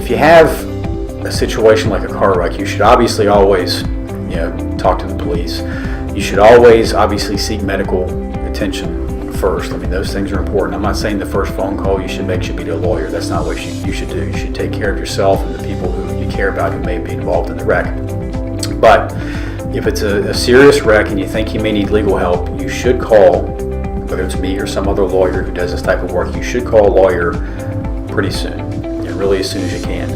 if you have a situation like a car wreck, you should obviously always, talk to the police. You should always obviously seek medical attention first. I mean, those things are important. I'm not saying the first phone call you should make should be to a lawyer. That's not what you should do. You should take care of yourself and the people who you care about who may be involved in the wreck. But if it's a serious wreck and you think you may need legal help, you should call, whether it's me or some other lawyer who does this type of work, you should call a lawyer pretty soon, really as soon as you can.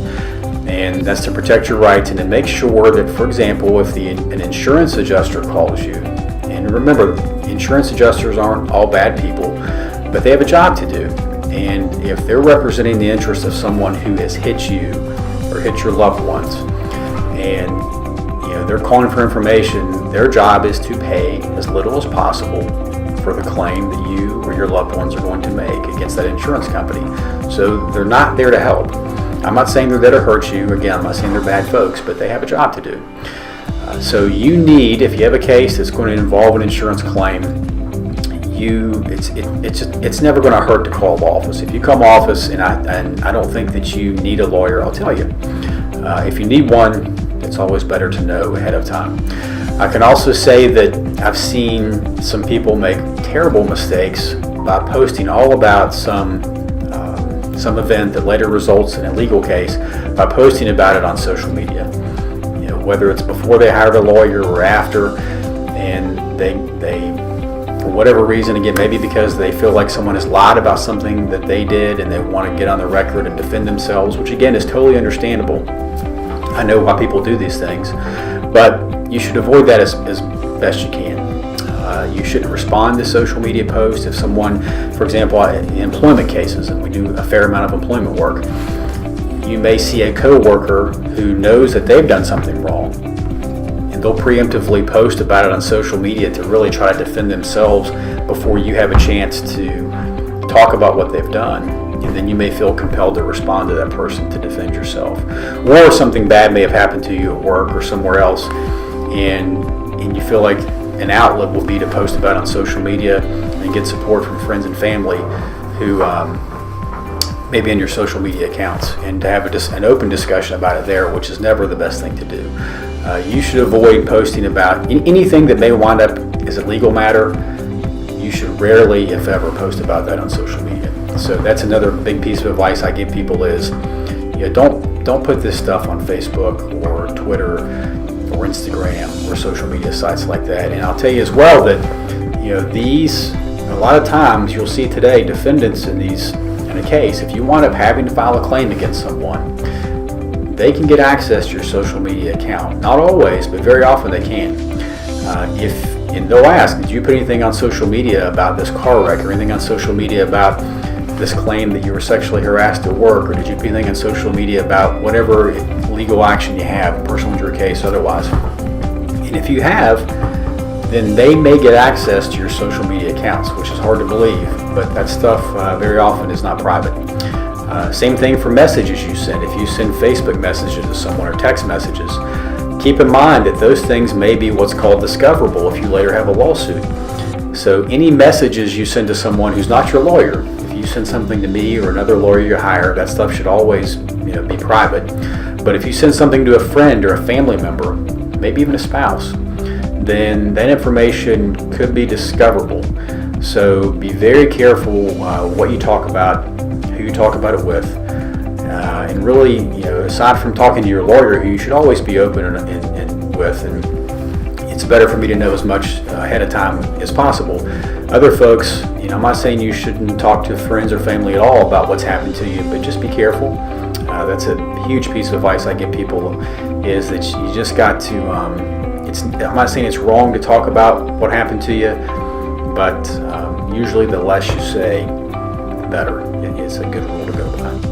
And that's to protect your rights and to make sure that, for example, if an insurance adjuster calls you, and remember, insurance adjusters aren't all bad people, but they have a job to do. And if they're representing the interest of someone who has hit you or hit your loved ones, and they're calling for information, their job is to pay as little as possible for the claim that you or your loved ones are going to make against that insurance company. So they're not there to help. I'm not saying they're there to hurt you. Again, I'm not saying they're bad folks, but they have a job to do. So you need, if you have a case that's going to involve an insurance claim, it's never going to hurt to call the office. If you come office, and I don't think that you need a lawyer, I'll tell you. If you need one, it's always better to know ahead of time. I can also say that I've seen some people make terrible mistakes by posting all about some event that later results in a legal case by posting about it on social media. Whether it's before they hired a lawyer or after, and they for whatever reason, again, maybe because they feel like someone has lied about something that they did and they want to get on the record and defend themselves, which again is totally understandable. I know why people do these things, but you should avoid that as best you can. You shouldn't respond to social media posts if someone, for example, in employment cases, and we do a fair amount of employment work, you may see a coworker who knows that they've done something wrong, and they'll preemptively post about it on social media to really try to defend themselves before you have a chance to talk about what they've done. And then you may feel compelled to respond to that person to defend yourself. Or something bad may have happened to you at work or somewhere else, and you feel like an outlet will be to post about it on social media and get support from friends and family who may be in your social media accounts, and to have an open discussion about it there, which is never the best thing to do. You should avoid posting about anything that may wind up as a legal matter. You should rarely, if ever, post about that on social media. So that's another big piece of advice I give people is, don't put this stuff on Facebook or Twitter or Instagram or social media sites like that. And I'll tell you as well that these, a lot of times you'll see today defendants in a case, if you wind up having to file a claim against someone, they can get access to your social media account. Not always, but very often they can. And they'll ask, did you put anything on social media about this car wreck, or anything on social media about this claim that you were sexually harassed at work, or did you put anything on social media about whatever legal action you have, personal injury case, otherwise? And if you have, then they may get access to your social media accounts, which is hard to believe, but that stuff very often is not private. Same thing for messages you send. If you send Facebook messages to someone or text messages, keep in mind that those things may be what's called discoverable if you later have a lawsuit. So any messages you send to someone who's not your lawyer, if you send something to me or another lawyer you hire, that stuff should always be private. But if you send something to a friend or a family member, maybe even a spouse, then that information could be discoverable. So be very careful what you talk about, who you talk about it with, and really, aside from talking to your lawyer, who you should always be open and with, and it's better for me to know as much ahead of time as possible. Other folks, I'm not saying you shouldn't talk to friends or family at all about what's happened to you, but just be careful. That's a huge piece of advice I give people, is that you just got to, I'm not saying it's wrong to talk about what happened to you, but usually the less you say, the better. It's a good rule to go by.